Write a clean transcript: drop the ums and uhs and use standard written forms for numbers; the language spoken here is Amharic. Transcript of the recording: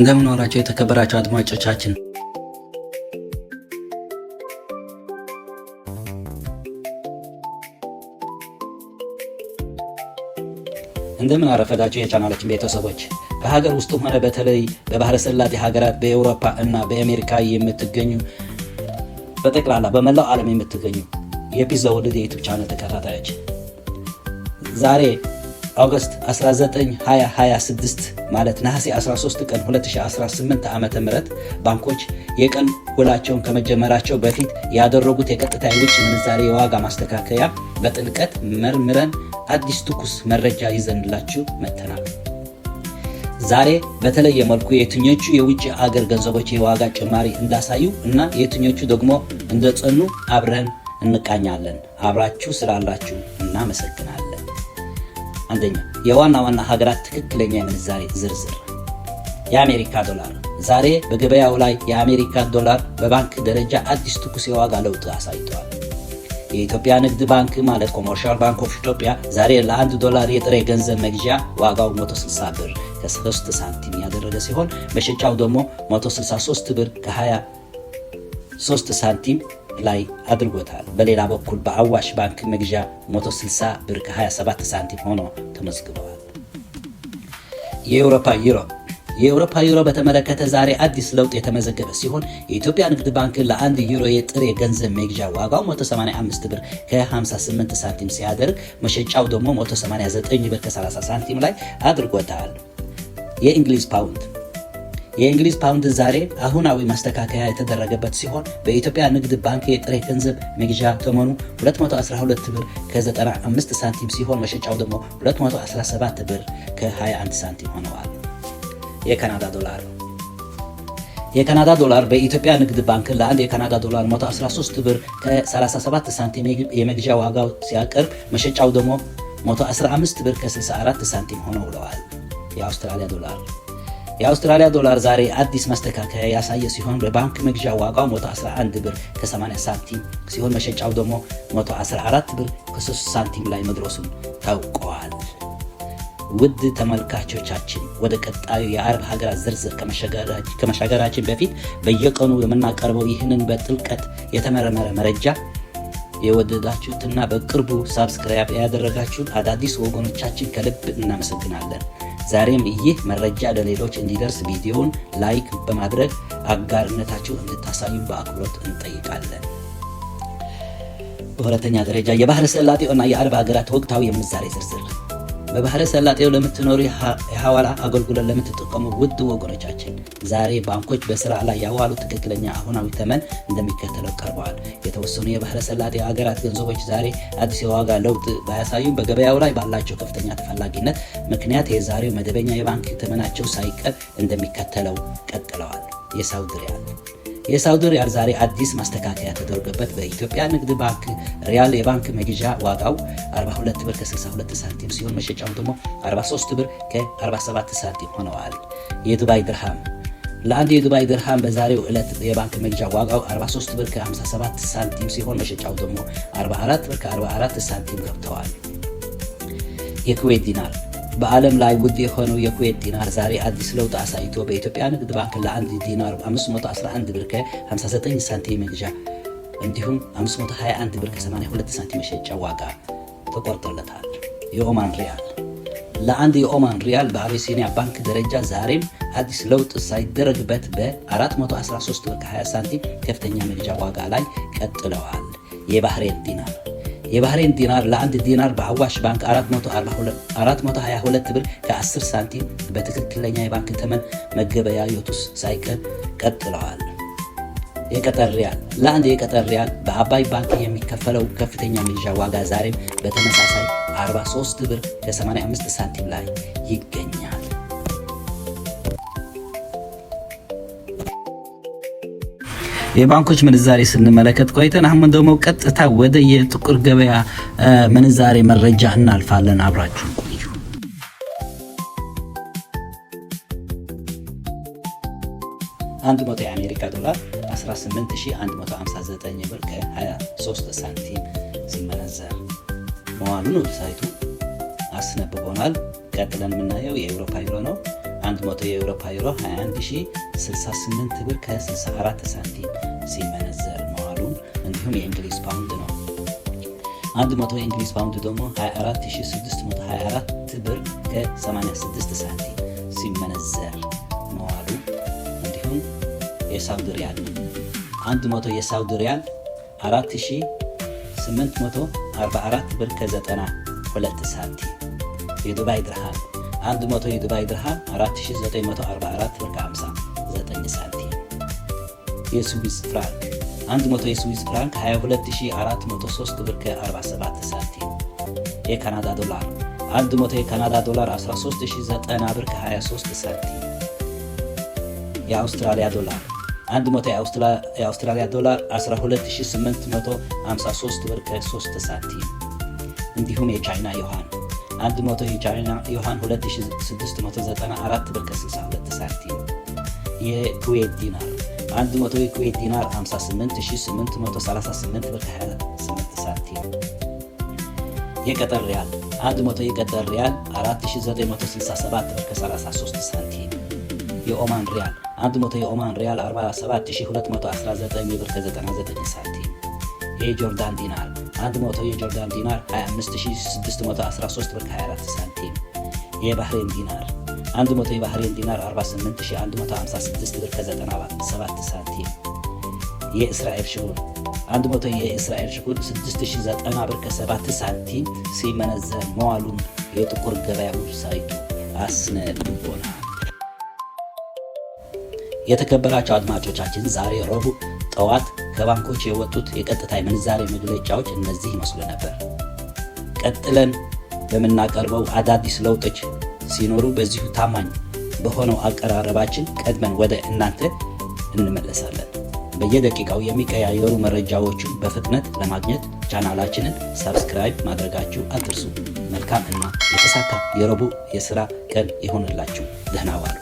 እንደምን ዋላችሁ የተከበራችሁ አድማጮቻችን። እንደምን አረፈዳችሁ የቻናላችን ቤተሰቦች። በሀገር ውስጥም ሆነ በተለይ በባህረ ሰላጤ ሀገራት በአውሮፓ እና በአሜሪካ የምትገኙ በጠቅላላ በመላው ዓለም የምትገኙ የፒዛ ወርልድ የዩቲዩብ ቻናል ተከታታዮች ዛሬ ኦገስት 19 2026 ማለት ነሐሴ 13 ቀን 2018 ዓመተ ምህረት ባንኮች የቀን ውላቸውን ከመጀመራቸው በፊት ያደረጉት የቀጥታ የውጭ ምንዛሬ የዋጋ ማስተካከያ በጥልቀት መርምረን አዲስ ትኩስ መረጃ ይዘንላችሁ መጥተናል። ዛሬ በተለየ መልኩ የትኞቹ የውጭ አገር ገንዘቦች የዋጋ ጭማሪ እንዳሳዩ እና የትኞቹ ደግሞ እንደጸኑ አብረን እንቃኛለን። አብራችሁ ስላላችሁ እናመሰግናለን። አንደኛ፣ የዋና ዋና ሀገራት ትክክለኛ የምንዛሬ ዝርዝር። የአሜሪካ ዶላር ዛሬ በገበያው ላይ የአሜሪካ ዶላር በባንክ ደረጃ አዲስ ትኩስ የዋጋ ለውጥ አሳይቷል። የኢትዮጵያ ንግድ ባንክ ማለት ኮመርሻል ባንክ ኦፍ ኢትዮጵያ ዛሬ ለ1 ዶላር የጥሬ ገንዘብ መግዣ ዋጋው 160 ብር ከ3 ሳንቲም ያደረገ ሲሆን መሸጫው ደግሞ 163 ብር ከ23 ሳንቲም ላይ አድርጎታል። በሌላ በኩል በአዋሽ ባንክ መግዣ 160 ብር ከ27 ሳንቲም ሆኖ ተመዝግበዋል። የአውሮፓ ዩሮ በተመለከተ ዛሬ አዲስ ለውጥ የተመዘገበ ሲሆን የኢትዮጵያ ንግድ ባንክ ለ1 ዩሮ የጥሬ ገንዘብ መግዣ ዋጋው 185 ብር ከ58 ሳንቲም ሲያደርግ መሸጫው ደግሞ 189 ብር ከ30 ሳንቲም ላይ አድርጎታል። የእንግሊዝ ፓውንድ ዛሬ አሁናዊ ማስተካከያ የተደረገበት ሲሆን በኢትዮጵያ ንግድ ባንክ የጥሬ ገንዘብ መግዣ ተመኑ 212 ብር ከ95 ሳንቲም ሲሆን መሸጫው ደግሞ 217 ብር ከ21 ሳንቲም ሆነዋል። የካናዳ ዶላር በኢትዮጵያ ንግድ ባንክ ለአንድ የካናዳ ዶላር 113 ብር ከ37 ሳንቲም የመግዣ ዋጋው ሲያቀርብ መሸጫው ደግሞ 115 ብር ከ64 ሳንቲም ሆነው ውለዋል። የአውስትራሊያ ዶላር ዛሬ አዲስ ማስተካከያ ያሳየ ሲሆን በባንክ መግዣ ዋጋው 111 ብር ከ80 ሳንቲም ሲሆን መሸጫው ደግሞ 114 ብር ከ3 ሳንቲም ላይ መድረሱን ታውቋል። ውድ ተመልካቾቻችን ወደ ቀጣዩ የአረብ ሀገራት ዝርዝር ከመሻገራችን በፊት በየቀኑ የምናቀርበው ይህንን በጥልቀት የተመረመረ መረጃ የወደዳችሁትና በቅርቡ ሳብስክራይብ ያደረጋችሁት አዳዲስ ወገኖቻችን ከልብ እናመሰግናለን። ዛሬም ይህ መረጃ ለሌሎች እንዲደርስ ቪዲዮውን ላይክ በማድረግ አጋርነታችሁ እንድታሳዩ በአክብሮት እንጠይቃለን። በሁለተኛ ደረጃ የባህረ ሰላጤው እና የአረብ ሀገራት ወቅታዊ የምንዛሬ ዝርዝር። በባህረ ሰላጤው ለምትኖሩ የሐዋላ አገልግሎት ለምትጠቀሙ ውድ ወገኖቻችን ዛሬ ባንኮች በስራ ላይ ያዋሉ ትክክለኛ አሁናዊ ተመን እንደሚከተለው ቀርበዋል። የተወሰኑ የባህረ ሰላጤ ሀገራት ገንዘቦች ዛሬ አዲስ የዋጋ ለውጥ ባያሳዩም በገበያው ላይ ባላቸው ከፍተኛ ተፈላጊነት ምክንያት የዛሬው መደበኛ የባንክ ተመናቸው ሳይቀር እንደሚከተለው ቀጥለዋል። የሳውዲ ሪያል ዛሬ አዲስ ማስተካከያ ተደርጎበት በኢትዮጵያ ንግድ ባንክ ሪያል የባንክ መግዣ ዋጋው 42 ብር ከ62 ሳንቲም ሲሆን መሸጫው ደግሞ 43 ብር ከ47 ሳንቲም ሆነዋል። የዱባይ ድርሃም ለአንድ የዱባይ ድርሃም በዛሬው ዕለት የባንክ መግዣ ዋጋው 43 ብር ከ57 ሳንቲም ሲሆን መሸጫው ደግሞ 44 ብር ከ44 ሳንቲም ገብተዋል። የኩዌት ዲናር በዓለም ላይ ውድ የሆነው የኩዌት ዲናር ዛሬ አዲስ ለውጥ አሳይቶ በኢትዮጵያ ንግድ ባንክ ለአንድ ዲናር 511 ብር ከ59 ሳንቲም መግዣ እንዲሁም 521 ብር ከ82 ሳንቲም መሸጫ ዋጋ ተቆርጦለታል። የኦማን ሪያል ለአንድ የኦማን ሪያል በአቢሲኒያ ባንክ ደረጃ ዛሬም አዲስ ለውጥ ሳይደረግበት በ413 ብር ከ20 ሳንቲም ከፍተኛ መግዣ ዋጋ ላይ ቀጥለዋል። የባህሬን ዲናር ለአንድ ዲናር በአዋሽ ባንክ 422 ብር ከ10 ሳንቲም በትክክለኛ የባንክ ተመን መገበያየቱ ሳይቀር ቀጥለዋል። የቀጠር ሪያል ለአንድ የቀጠር ሪያል በአባይ ባንክ የሚከፈለው ከፍተኛ መግዣ ዋጋ ዛሬም በተመሳሳይ 43 ብር ከ85 ሳንቲም ላይ ይገኛል። የባንኮች ምንዛሬ ስንመለከት ቆይተን አሁን ደግሞ ቀጥታ ወደ የጥቁር ገበያ ምንዛሬ መረጃ እናልፋለን። አብራችሁ ቆዩ። አንድ መቶ የአሜሪካ ዶላር 18159 ብር ከ23 ሳንቲም ሲመነዘር መዋሉን ዌብሳይቱ አስነብቦናል። ቀጥለን የምናየው የአውሮፓ ዩሮ ነው። 100 የአውሮፓ ዩሮ 21068 ብር ከ64 ሳንቲም ሲመነዘር መዋሉን እንዲሁም የእንግሊዝ ፓውንድ ነው። 100 የእንግሊዝ ፓውንድ ደግሞ 24624 ብር ከ86 ሳንቲም ሲመነዘር መዋሉ እንዲሁም የሳውዲ ሪያል 100 የሳውዲ ሪያል 4844 ብር ከ92 ሳንቲም። የዱባይ ድርሃም 100 የዱባይ ድርሃም 4944 ብር ከ59 ሳንቲም። የስዊዝ ፍራንክ 100 የስዊዝ ፍራንክ 22403 ብር ከ47 ሳንቲም። የካናዳ ዶላር 100 የካናዳ ዶላር 13090 ብር ከ23 ሳንቲም። የአውስትራሊያ ዶላር 100 የአውስትራሊያ ዶላር 12853 ብር ከ3 ሳንቲም። እንዲሁም የቻይና ዩዋን 100 የቻይና ዩዋን 2694 ብር ከ62 ሳንቲም። የኩዌት ዲናር 100 የኩዌት ዲናር 58838 ብር ከ28 ሳንቲም። የቀጠር ሪያል 100 የቀጠር ሪያል 4967 ብር ከ33 ሳንቲም። የኦማን ሪያል 100 የኦማን ሪያል 47219 ብር ከ99 ሳንቲም። የጆርዳን ዲናር 100 የጆርዳን ዲናር 25613 ብር ከ24 ሳንቲም። የባህሬን ዲናር 100 የባህሬን ዲናር 48156 ብር ከ97 ሳንቲም። የእስራኤል ሽኩር 100 የእስራኤል ሽኩር 6090 ብር ከ7 ሳንቲም ሲመነዘር መዋሉን የጥቁር ገበያ ዌብሳይቱ አስነብቦናል። የተከበራቸው አድማጮቻችን ዛሬ ረቡዕ ጠዋት ከባንኮች የወጡት የቀጥታ ምንዛሬ መግለጫዎች እነዚህ ይመስሉ ነበር። ቀጥለን በምናቀርበው አዳዲስ ለውጦች ሲኖሩ በዚሁ ታማኝ በሆነው አቀራረባችን ቀድመን ወደ እናንተ እንመለሳለን። በየደቂቃው የሚቀያየሩ መረጃዎችን በፍጥነት ለማግኘት ቻናላችንን ሰብስክራይብ ማድረጋችሁ አትርሱ። መልካም እና የተሳካ የረቡዕ የሥራ ቀን ይሆንላችሁ። ደህና ዋሉ።